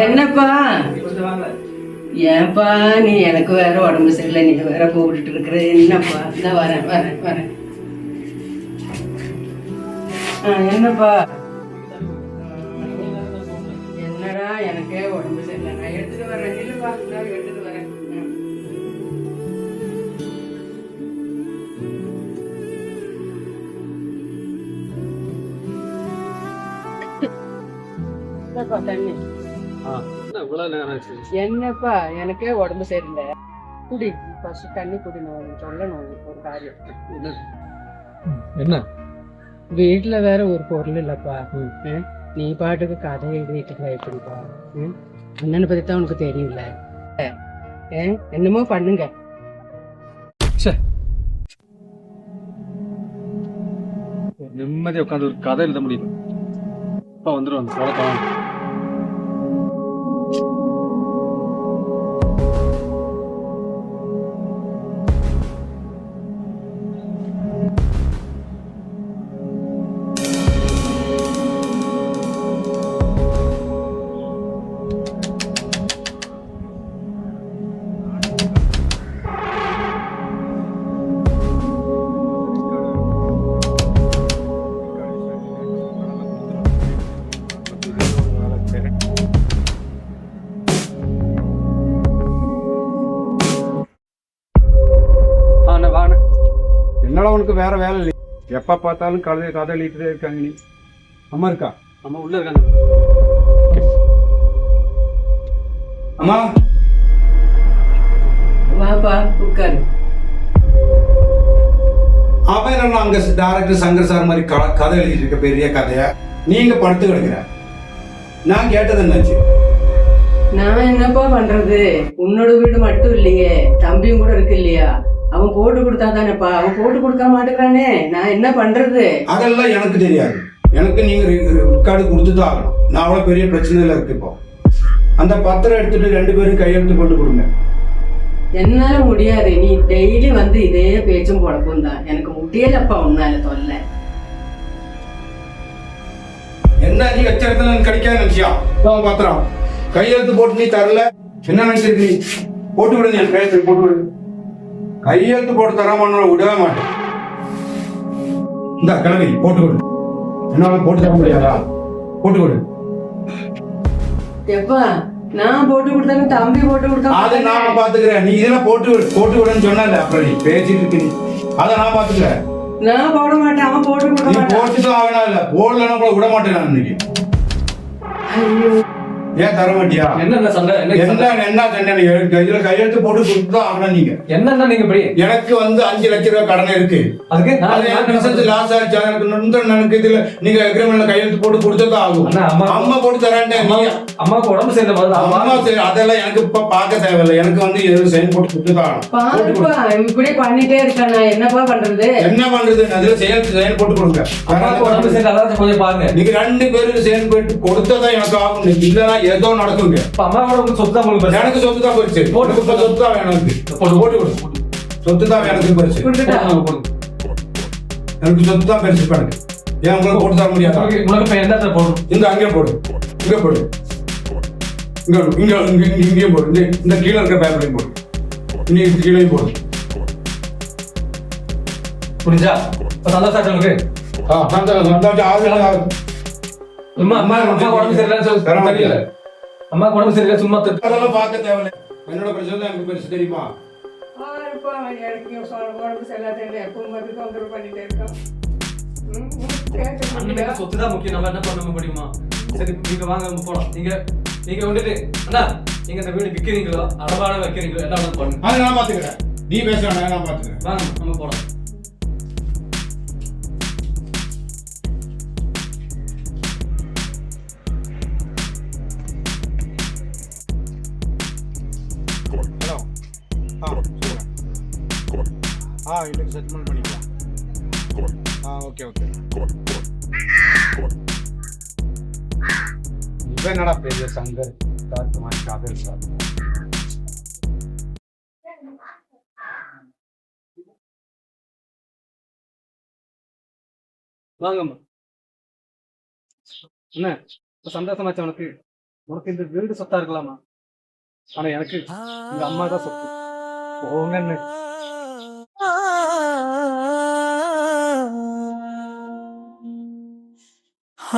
என்னப்பா ஏன்பா நீ எனக்கு வேற உடம்பு சரியில்லை, நீ வேற கூப்பிட்டு இருக்கிற என்னப்பா? இந்த வரேன் வரேன் வரேன். என்னப்பா? என்னடா எனக்கே உடம்பு சரியில்லை, நான் எடுத்துட்டு வரேன். இல்லப்பா நான் எடுத்துட்டு வரேன். தண்ணி என்னப்பா எனக்கே உடம்பு சரியில்லை, குடி ஃபர்ஸ்ட் தண்ணி குடி. நான் சொல்லணும் ஒரு காரியம். என்ன? வீட்டுல வேற ஒரு பொருள் இல்லப்பா. நீ பாட்டுக்கு கதை எழுதிட்டு எப்படிப்பா? அண்ணனை பத்தி தான் உனக்கு தெரியல. என்னமோ பண்ணுங்க. நிம்மதியா உட்காந்து ஒரு கதை எழுத முடியல. அப்பா வந்துடும். என்னடா உனக்கு வேற வேலை இல்லை? எப்ப பார்த்தாலும் கதை கதை எழுதிட்டே இருக்காங்க. நீ அம்மா இருக்கா? அம்மா உள்ள இருக்காங்க. அம்மா வாப்பா உட்காரு. அவன் என்ன அங்க டைரக்டர் சங்கர் சார் மாதிரி கதை எழுதிட்டு இருக்க பெரிய கதையா நீங்க படுத்து கிடக்குற? நான் கேட்டது என்னாச்சு? நான் என்னப்பா பண்றது? உன்னோட வீடு மட்டும் இல்லையே, தம்பியும் கூட இருக்கு இல்லையா? அவன் போட்டு கொடுத்தா தானேப்பா. அவன் போட்டு கொடுக்க மாட்டேங்கிறானே, நான் என்ன பண்றது? அதெல்லாம் எனக்கு தெரியாது. எனக்கு நீங்க ரெக்கார்டு கொடுத்துதான் ஆகணும். நான் அவ்வளவு பெரிய பிரச்சனையில இருக்கு. இப்போ அந்த பத்திரம் எடுத்துட்டு 2 பேரும் கையெழுத்து போட்டு கொடுங்க. என்னால முடியாது. நீ டெய்லி வந்து இதே பேச்சும் பொழப்பும் தான். எனக்கு முடியலப்பா உன்னால தொல்லை. என்ன நீ வச்சிருந்த கிடைக்காத நினைச்சியா? பத்திரம் கையெழுத்து போட்டு நீ தரல, என்ன நினைச்சிருக்கு? நீ போட்டு விடு, என் கையெழுத்து போட்டு விடு. கையெழுத்து போட்டு தராம விடவே மாட்டேன். இந்த கிழமை போட்டு விடு. என்னால போட்டு தர முடியாதா? போட்டு விடு. எப்பா நான் போட்டு கொடுத்தாலும் தம்பி போட்டு கொடுத்தா அதை நான் பாத்துக்கிறேன். நீ இதெல்லாம் போட்டு விடுன்னு சொன்னல, அப்புறம் நீ பேசிட்டு இருக்கு. நீ அதை நான் பாத்துக்கிறேன். நான் போட மாட்டேன், அவன் போட்டு கொடுக்க மாட்டான். போட்டுதான் ஆகணும். இல்ல போடலன்னா கூட விட மாட்டேன் நான் இன்னைக்கு. ஏன் தர மாட்டியா? என்ன சண்டை? என்ன சண்டை? இதுல கையெழுத்து போட்டு கொடுத்துதான் ஆகணும். நீங்க என்ன நீங்க இப்படி? எனக்கு 5 லட்சம் ரூபாய் கடன் இருக்கு. அதுக்கு லாஸ் ஆயிடுச்சு. எனக்கு இதுல நீங்க அக்ரிமெண்ட்ல கையெழுத்து போட்டு கொடுத்ததான் ஆகும். அம்மா போட்டு தரேன். அம்மாவுக்கு உடம்பு சேர்ந்த மாதிரி அம்மா சரி, அதெல்லாம் எனக்கு இப்ப பார்க்க தேவையில்லை. எனக்கு எதுவும் சைன் போட்டு கொடுத்துதான் ஆகணும். இப்படி பண்ணிட்டே இருக்கேன், நான் என்னப்பா பண்றது? என்ன பண்றது? அதுல சைன் போட்டு கொடுங்க. உடம்பு சேர்ந்த கொஞ்சம் பாருங்க. நீங்க 2 பேருக்கு சைன் போட்டு கொடுத்ததான் எனக்கு ஆகும். இல்லைன்னா ஏதோ நடக்குங்க. அம்மாவோட சொத்து தான் உங்களுக்கு. எனக்கு சொத்து தான் போயிடுச்சு. சொத்து தான் வேணும். போட்டு கொடு. சொத்து தான் எனக்கு போயிடுச்சு. எனக்கு சொத்து தான் பெருசு. எனக்கு ஏன் உங்களுக்கு போட்டு தர முடியாது? உனக்கு எந்த போடும்? இந்த அங்கே போடு, இங்கே போடு, இங்கேயும் போடு. இந்த கீழே இருக்கிற பேப்பரையும் போடு. நீ கீழே போடு. புரிஞ்சா? சந்தோஷம் உங்களுக்கு? அம்மா உடம்பு சரியில்லை. அம்மா உடம்பு சரியில்லை. சும்மா அதெல்லாம் பார்க்க தேவையில்லை. என்னோட பிரச்சனை தான் எனக்கு பெருசு. தெரியுமா? உடம்பு சரியில்லாத எப்பவும் தொந்தரவு பண்ணிட்டே இருக்கான். அண்ணனுக்கு சொத்து தான் முக்கியம், நம்ம என்ன பண்ண முடியுமா? சரி நீங்க வாங்க நம்ம போலாம். நீங்க வந்துட்டு அண்ணா நீங்க இந்த வீடு விக்கிறீங்களோ அளவான வைக்கிறீங்களோ என்ன வேணாலும் பண்ணுங்க. அதை நான் பாத்துக்கிறேன், நீ பேசுறேன் நான் பாத்துக்கிறேன். வாங்க நம்ம போலாம். ஹலோ, சொல்லுங்க. இன்னைக்கு செட்டில்மெண்ட் பண்ணிக்கலாம். ஓகே. இப்போ என்னடா பெரிய சங்கர் காத்து மாதிரி காதல் சார். வாங்கம்மா. என்ன இப்ப சந்தோஷமாச்சு உனக்கு? உனக்கு இந்த வீடு சொத்தா இருக்கலாமா? ஆனா எனக்கு எங்க அம்மா தான் சொத்து. போங்கன்னு.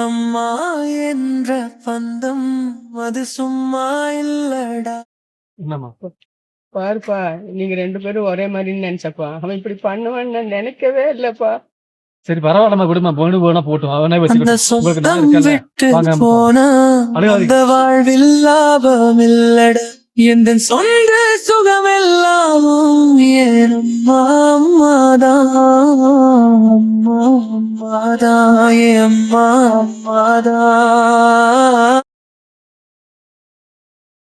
அம்மா என்ற பந்தம் அது சும்மா இல்லடா. என்னம்மா? பாருப்பா, நீங்க 2 பேரும் ஒரே மாதிரின்னு நினைச்சப்பா, அவன் இப்படி பண்ணுவான்னு நான் நினைக்கவே இல்லப்பா. சரி பரவாயில்லம்மா, விடுமா, பொண்ணு போனா போட்டும், அவனே அந்த வச்சுக்கிட்டு உங்களுக்கு நான் சொந்தம் இருக்கேன்ல. விட்டு வாங்க நம்ம போனா அழுகாதீங்க. அந்த வாழ்வில் லாபம் இல்லடா. எந்த சொந்த சுகமெல்லாமும் என் அம்மாதான், அம்மாதான், என் அம்மாதான்.